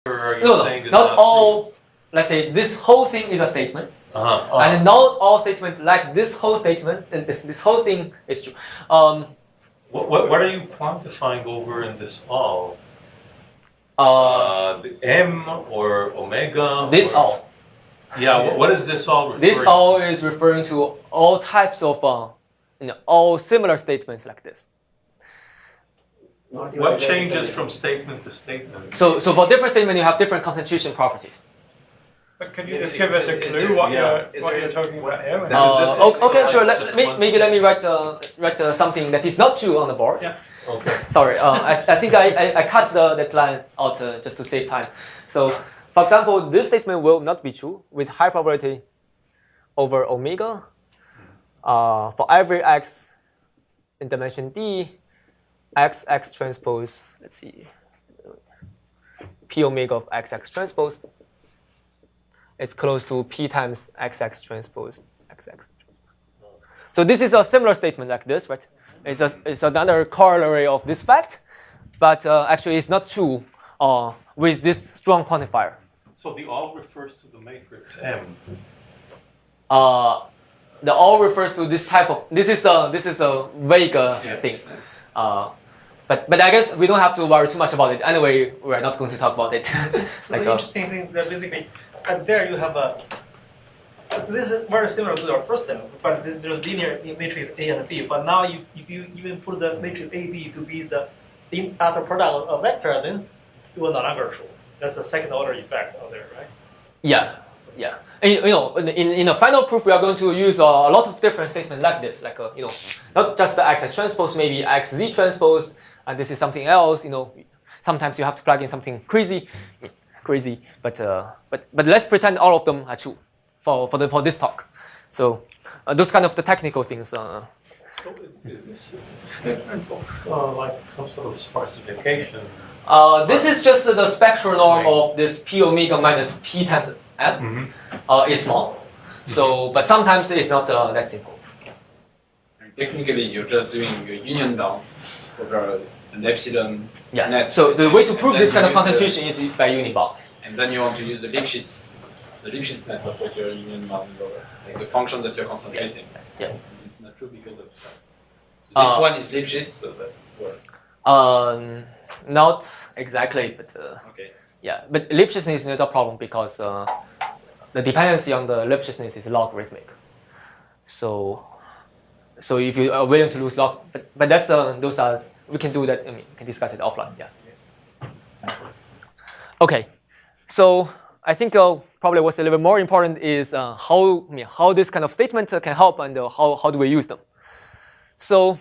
Or are you No, saying not all. Let's say this whole thing is a statement, and not all statements like this whole statement and this whole thing is true. What are you quantifying over in this all? The m or omega? This all. Yeah, yes. What is this all referring This all is referring to all types of all similar statements like this. What changes from statement to statement? So for different statements, you have different concentration properties. But could you just give us a clue what you're talking about here? Okay, sure. Maybe let me write something that is not true on the board. Yeah. Okay. Sorry, I think I cut that line out just to save time. So, for example, this statement will not be true with high probability over omega for every x in dimension d, x transpose, let's see, p omega of x transpose is close to p times x transpose xx. So this is a similar statement like this, right? It's another corollary of this fact, but actually it's not true with this strong quantifier. So the all refers to the matrix M. The all refers to this type of. This is a vague thing. But I guess we don't have to worry too much about it. Anyway, we're not going to talk about it. Like the interesting thing that basically, there you have a. This is very similar to your first step, but there's linear matrix A and B. But now, if you even put the matrix AB to be the after product of vector, then it will no longer true. That's the second order effect out there, right? Yeah. And, in the final proof, we are going to use a lot of different statements like this, like not just the x transpose, maybe xz transpose, and this is something else. Sometimes you have to plug in something crazy, but let's pretend all of them are true for this talk. So those kind of the technical things. So is this statement like some sort of sparsification? This is just the spectral norm of this p omega minus p times m. It's small, so but sometimes it's not that simple. And technically, you're just doing a union down over an epsilon. Yes. Net. So the way to prove this kind of concentration is by unibound. And then you want to use the Lipschitzness of what your union bound over, like the function that you're concentrating. Yes. It's not true because of that. This one is Lipschitz, so that works. Not exactly, but okay. Yeah, but Lipschitzness is not a problem because the dependency on the Lipschitzness is logarithmic. So if you are willing to lose log, but that's those are we can do that. I mean, we can discuss it offline. Yeah. Okay, so I think probably what's a little bit more important is how this kind of statement can help and how do we use them. So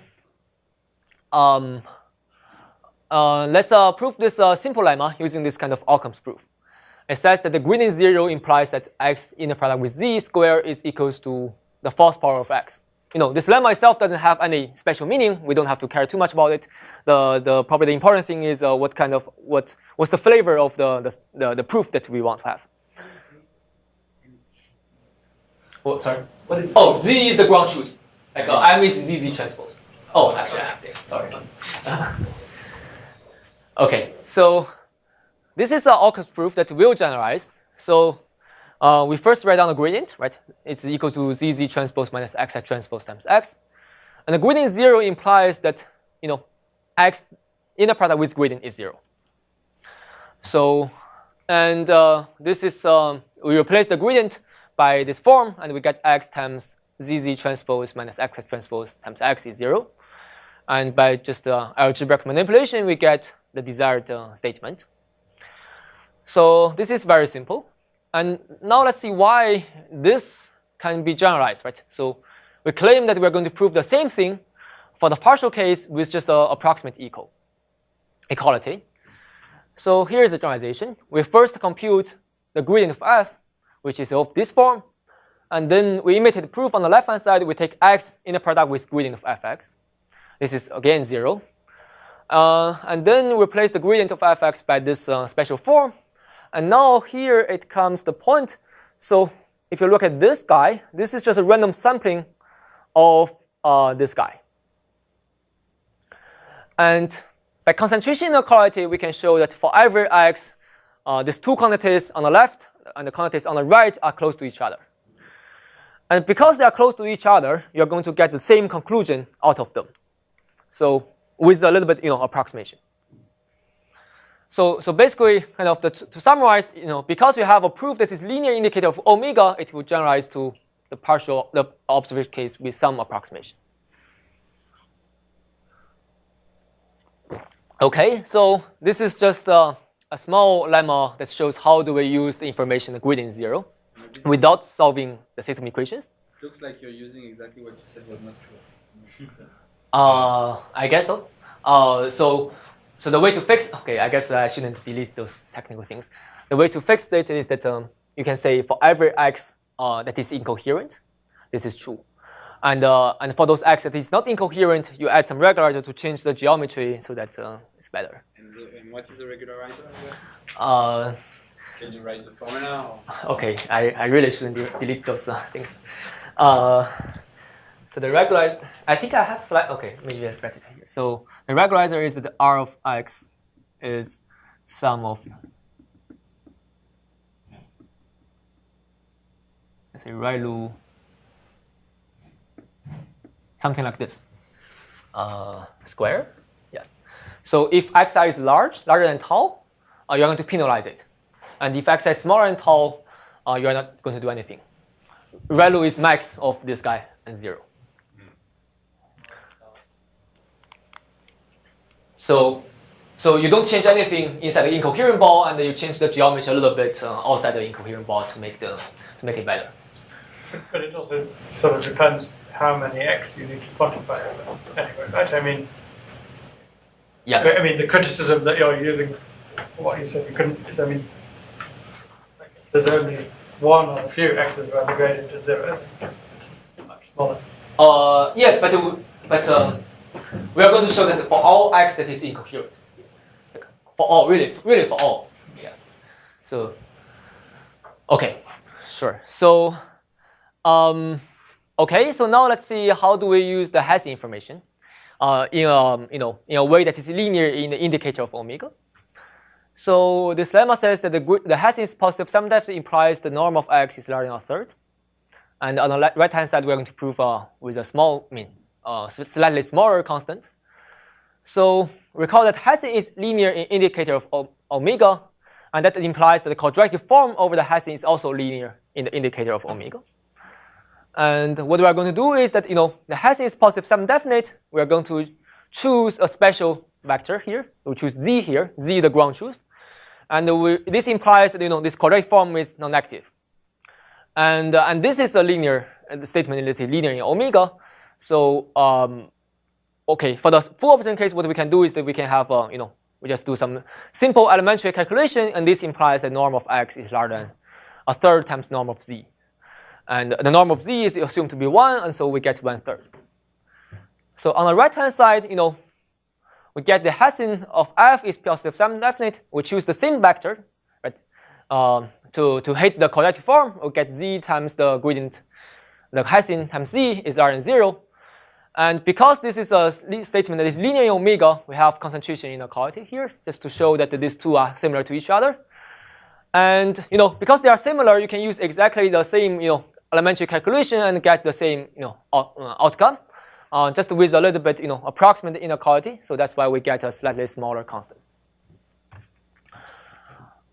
let's prove this simple lemma using this kind of outcomes proof. It says that the gradient 0 implies that x inner product with z square is equals to the false power of x. This lemma itself doesn't have any special meaning. We don't have to care too much about it. Probably the important thing is what's the flavor of the proof that we want to have. Oh, sorry. What is z is the ground truth. Like M is ZZ transpose. Oh, actually I have it. Sorry. Okay, so this is an outcomes proof that will generalize. So we first write down the gradient, right? It's equal to ZZ transpose minus XX transpose times X. And the gradient 0 implies that, X inner product with gradient is 0. So, and this is, we replace the gradient by this form, and we get X times ZZ transpose minus XX transpose times X is 0. And by just algebraic manipulation, we get the desired statement. So this is very simple. And now let's see why this can be generalized, right? So we claim that we're going to prove the same thing for the partial case with just an approximate equality. So here's the generalization. We first compute the gradient of f, which is of this form. And then we imitate the proof on the left-hand side. We take x inner product with gradient of fx. This is, again, 0. And then we replace the gradient of fx by this special form. And now here it comes the point. So if you look at this guy, this is just a random sampling of this guy. And by concentration inequality, we can show that for every x these two quantities on the left and the quantities on the right are close to each other. And because they are close to each other, you're going to get the same conclusion out of them. So with a little bit, approximation. So basically, kind of to summarize, because you have a proof that is linear indicator of omega, it will generalize to the observation case with some approximation. Okay, so this is just a small lemma that shows how do we use the information the gradient 0 without solving the system equations. Looks like you're using exactly what you said was not true. I guess so. So the way to fix, okay, I guess I shouldn't delete those technical things. The way to fix it is that you can say for every x that is incoherent, this is true. And for those x that is not incoherent, you add some regularizer to change the geometry so that it's better. And what is the regularizer? Can you write the formula? Or? Okay, I really shouldn't delete those things. So the regularizer, I think I have slide. Okay, maybe let's write it here. So the regularizer is that R of x is sum of, let's say, ReLU, something like this, square. Yeah. So if xi is larger than tau, you're going to penalize it. And if xi is smaller than tau, you're not going to do anything. ReLU is max of this guy and 0. So you don't change anything inside the incoherent ball, and then you change the geometry a little bit outside the incoherent ball to make it better. But it also sort of depends how many x you need to quantify anyway, right? I mean, yeah. I mean the criticism that you're using, what you said you couldn't is, I mean, like if there's only one or a few x's where the gradient is 0, it's much smaller. Yes, but we are going to show that for all x that is incoherent. For all, really for all. Yeah. So, okay, sure. So, okay. So now let's see how do we use the Hessian information in a way that is linear in the indicator of omega. So this lemma says that the Hessian is positive sum depth implies the norm of x is larger than a third, and on the right hand side we're going to prove with a slightly smaller constant. So recall that Hessian is linear in indicator of omega, and that implies that the quadratic form over the Hessian is also linear in the indicator of omega. And what we are going to do is that the Hessian is positive sum definite. We are going to choose a special vector here. We choose z here, z the ground truth, and this implies that this quadratic form is non-negative. And this is a linear statement. Let's say linear in omega. So okay, for the full observation case, what we can do is that we can have we just do some simple elementary calculation, and this implies that norm of x is larger than a third times norm of z, and the norm of z is assumed to be 1, and so we get 1/3. So on the right hand side, we get the Hessian of f is positive sum definite. We choose the same vector, right? To hit the quadratic form, we get z times the gradient, the Hessian times z is larger than 0. And because this is a statement that is linear in omega, we have concentration inequality here, just to show that these two are similar to each other. And because they are similar, you can use exactly the same elementary calculation and get the same outcome, just with a little bit approximate inequality. So that's why we get a slightly smaller constant.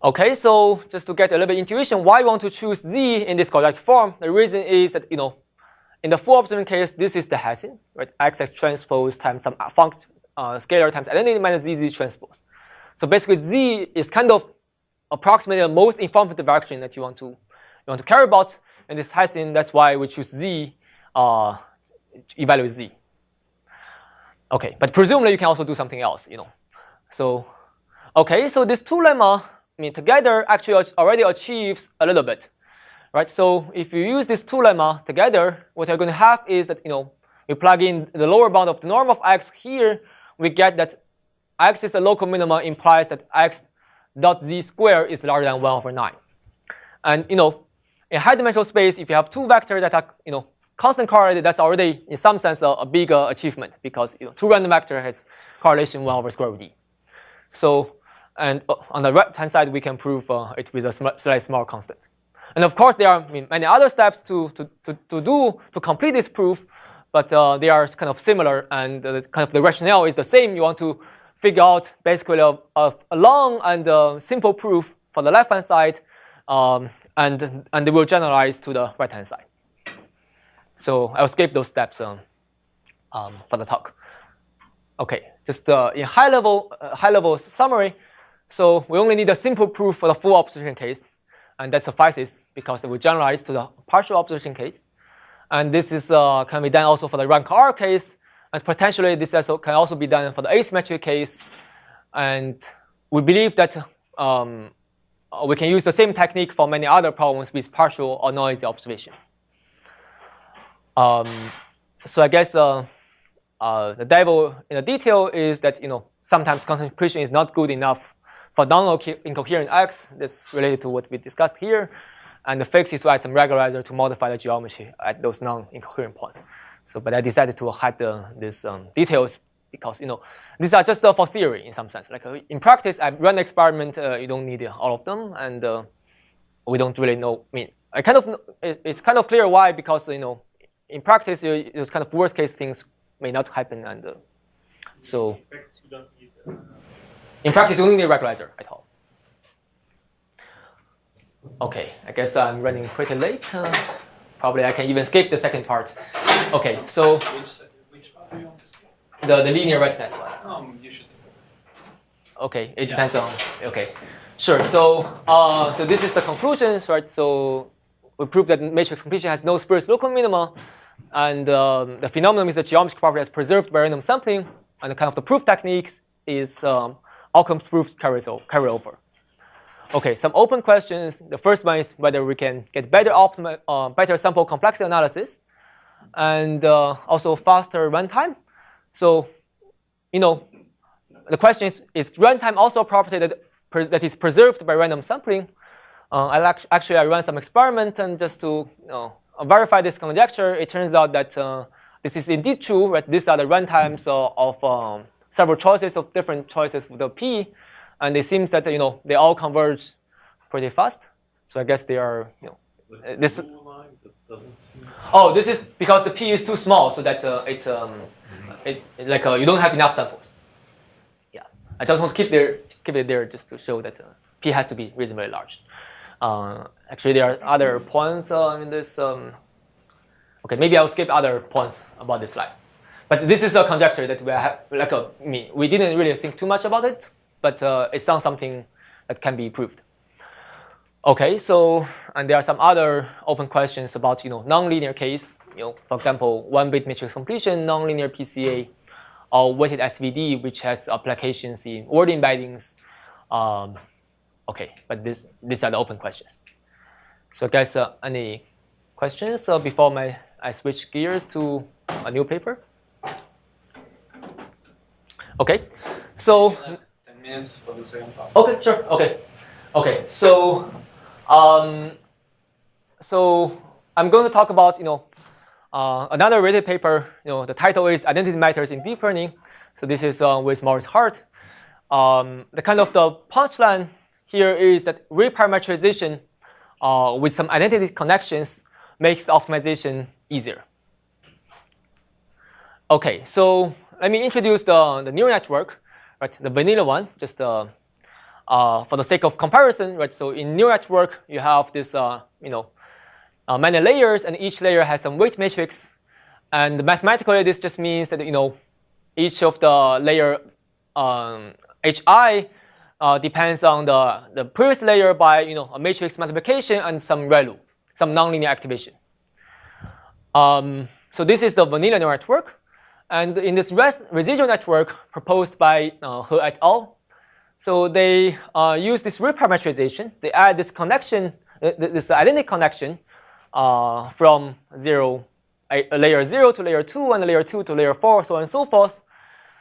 Okay, so just to get a little bit intuition, why you want to choose z in this quadratic form? The reason is that in the full observation case, this is the Hessian, right? Xx transpose times some scalar times identity minus zz transpose. So basically, z is kind of approximately the most informative direction that you want to care about. And this Hessian, that's why we choose z, evaluate z. Okay, but presumably you can also do something else, So, okay, so these two lemma, together actually already achieves a little bit. Right, so if you use these two lemma together, what you're going to have is that we plug in the lower bound of the norm of x here. We get that x is a local minima implies that x dot z squared is larger than 1/9. And in high-dimensional space, if you have two vectors that are constant correlated, that's already in some sense a bigger achievement because two random vector has correlation 1/√d. So And on the right-hand side, we can prove it with a slightly small constant. And of course, there are many other steps to complete this proof, but they are kind of similar, and kind of the rationale is the same. You want to figure out basically a long and simple proof for the left-hand side, and they will generalize to the right-hand side. So I'll skip those steps for the talk. Okay, just in high-level summary. So we only need a simple proof for the full observation case, and that suffices because it will generalize to the partial observation case. And this is can be done also for the rank R case, and potentially this can also be done for the asymmetric case. And we believe that we can use the same technique for many other problems with partial or noisy observation. So I guess the devil in the detail is that sometimes concentration is not good enough for non-incoherent X. This is related to what we discussed here. And the fix is to add some regularizer to modify the geometry at those non-incoherent points. So, but I decided to hide these details because these are just for theory in some sense. Like in practice, I run the experiment. You don't need all of them, and we don't really know. It's kind of clear why, because in practice, those kind of worst case things may not happen, and so. In practice, you don't need a regularizer at all. Okay, I guess I'm running pretty late. Probably I can even skip the second part. Okay, so Which part do you want to skip? the linear ResNet one. You should. Okay, it depends on. Okay, sure. So so this is the conclusions, right? So we proved that matrix completion has no spurious local minima, and the phenomenon is the geometric property is preserved by random sampling, and the kind of the proof techniques is Occam's proof carry over. Okay, some open questions. The first one is whether we can get better sample complexity analysis, and also faster runtime. So, the question is runtime also a property that is preserved by random sampling? I ran some experiment, and just to verify this conjecture, it turns out that this is indeed true. Right? These are the runtimes of several choices of different choices with the P, and it seems that they all converge pretty fast. So I guess they are this. Line that doesn't seem. Oh, this is because the P is too small, so that you don't have enough samples. Yeah, I just want to keep it there just to show that P has to be reasonably large. Actually, there are other points in this. Okay, maybe I'll skip other points about this slide. But this is a conjecture that we have, we didn't really think too much about it, but it sounds something that can be proved. Okay, so, and there are some other open questions about, nonlinear case, for example, one-bit matrix completion, nonlinear PCA, or weighted SVD, which has applications in word embeddings. Okay, but these are the open questions. So guys, any questions before I switch gears to a new paper? Okay, so 10 minutes for the second part. Okay, sure. Okay. So, so I'm going to talk about another related paper. The title is Identity Matters in Deep Learning. So this is with Maurice Hart. The kind of the punchline here is that reparametrization with some identity connections makes the optimization easier. Okay, so let me introduce the neural network, right? The vanilla one, just for the sake of comparison, right? So in neural network, you have this, many layers, and each layer has some weight matrix. And mathematically, this just means that each of the layer hi depends on the previous layer by a matrix multiplication and some ReLU, some nonlinear activation. So this is the vanilla neural network. And in this residual network proposed by He et al., so they use this reparametrization. They add this connection, this identity connection from layer 0 to layer 2 and layer 2 to layer 4, so on and so forth.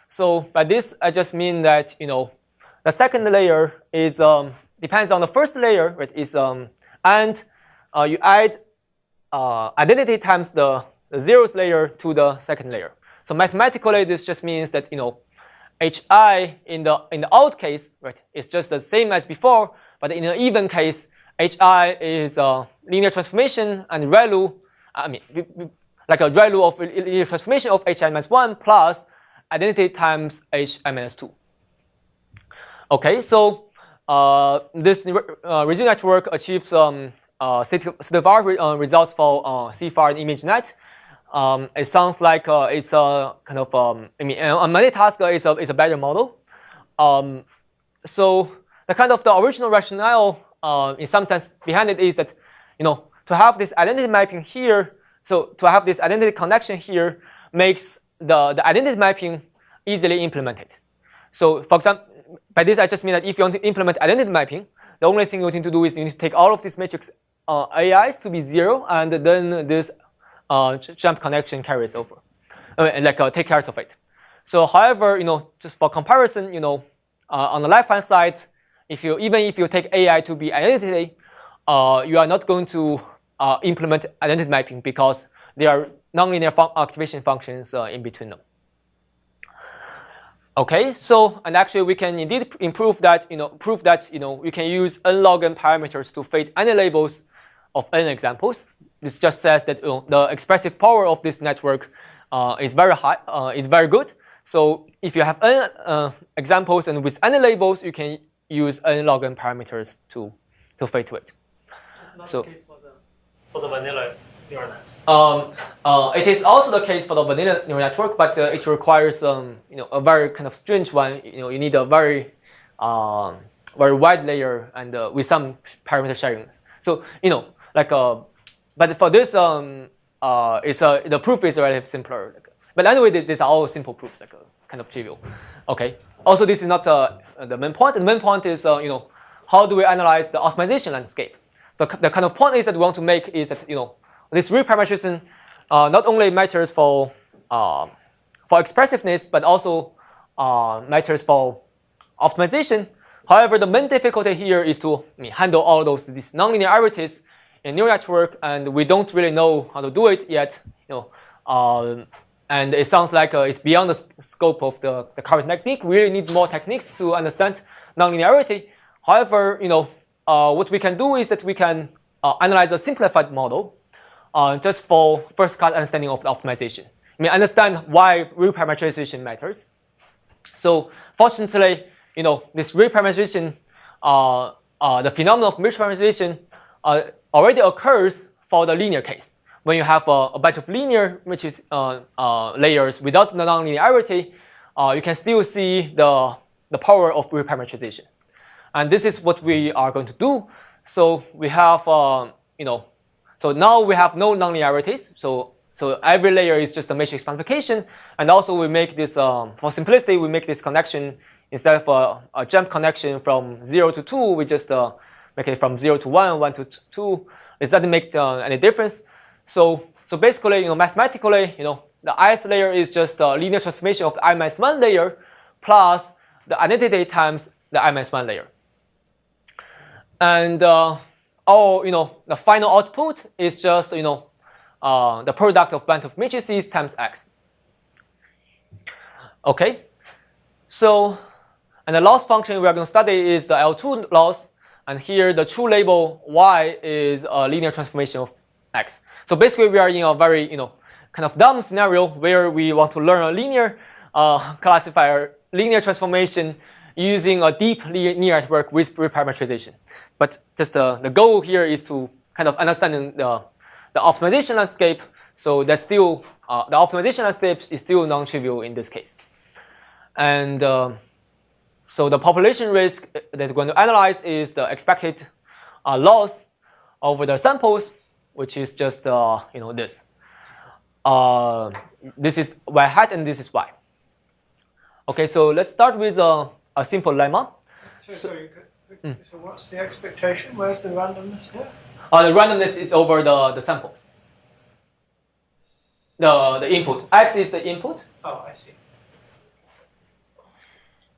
So by this, I just mean that the second layer is depends on the first layer, right? And you add identity times the zeroth layer to the second layer. So mathematically, this just means that hi in the odd case, right, is just the same as before, but in an even case, hi is a linear transformation and ReLU, like a ReLU of linear transformation of hi minus 1 plus identity times hi minus 2. Okay, so this residual network achieves state-of-art results for CFAR and ImageNet. It sounds like it's a kind of on many tasks is a better model. So the kind of the original rationale in some sense behind it is that to have this identity mapping here, so to have this identity connection here makes the identity mapping easily implemented. So for example, by this I just mean that if you want to implement identity mapping, the only thing you need to do is you need to take all of these matrix AIs to be 0, and then this jump connection carries over, take care of it. So however, just for comparison, on the left-hand side, even if you take AI to be identity, you are not going to implement identity mapping because there are nonlinear activation functions in between them. Okay, so and actually we can indeed prove that we can use n log n parameters to fit any labels of n examples. This just says that the expressive power of this network is very high, is very good. So if you have n examples and with any labels, you can use n log n parameters to fit to it. It's not So the case for the vanilla neural nets. it is also the case for the vanilla neural network, but it requires a very kind of strange one. You need a very wide layer and with some parameter sharing. So but for this the proof is relatively simpler. But anyway, these are all simple proofs, kind of trivial. Okay. Also, this is not the main point. The main point is how do we analyze the optimization landscape? The kind of point is that we want to make is that this reparameterization not only matters for expressiveness, but also matters for optimization. However, the main difficulty here is to handle all these nonlinearities in neural network, and we don't really know how to do it yet. And it sounds like it's beyond the scope of the current technique. We really need more techniques to understand nonlinearity. However, what we can do is that we can analyze a simplified model just for first-cut understanding of the optimization. Understand why reparameterization matters. So fortunately, this reparameterization, the phenomenon of reparameterization already occurs for the linear case. When you have a bunch of linear matrix layers without the nonlinearity, you can still see the power of reparameterization. And this is what we are going to do. So we have, so now we have no nonlinearities. So every layer is just a matrix multiplication. And also we make this, for simplicity, we make this connection instead of a jump connection from 0 to 2, we just make it from 0 to 1, 1 to 2. It doesn't make any difference. So basically, mathematically, the ith layer is just a linear transformation of the I minus 1 layer plus the identity times the I minus 1 layer. And the final output is just the product of bunch of matrices times x. Okay. So, and the loss function we are going to study is the L2 loss, and here the true label y is a linear transformation of x. So basically, we are in a very kind of dumb scenario where we want to learn a linear classifier, linear transformation using a deep linear network with reparameterization. But just the goal here is to kind of understand the optimization landscape. So that's still the optimization landscape is still non-trivial in this case. And so the population risk that we're going to analyze is the expected loss over the samples, which is just this. This is y hat and this is y. Okay, so let's start with a simple lemma. So what's the expectation? Where's the randomness here? The randomness is over the samples. The input. X is the input. Oh, I see.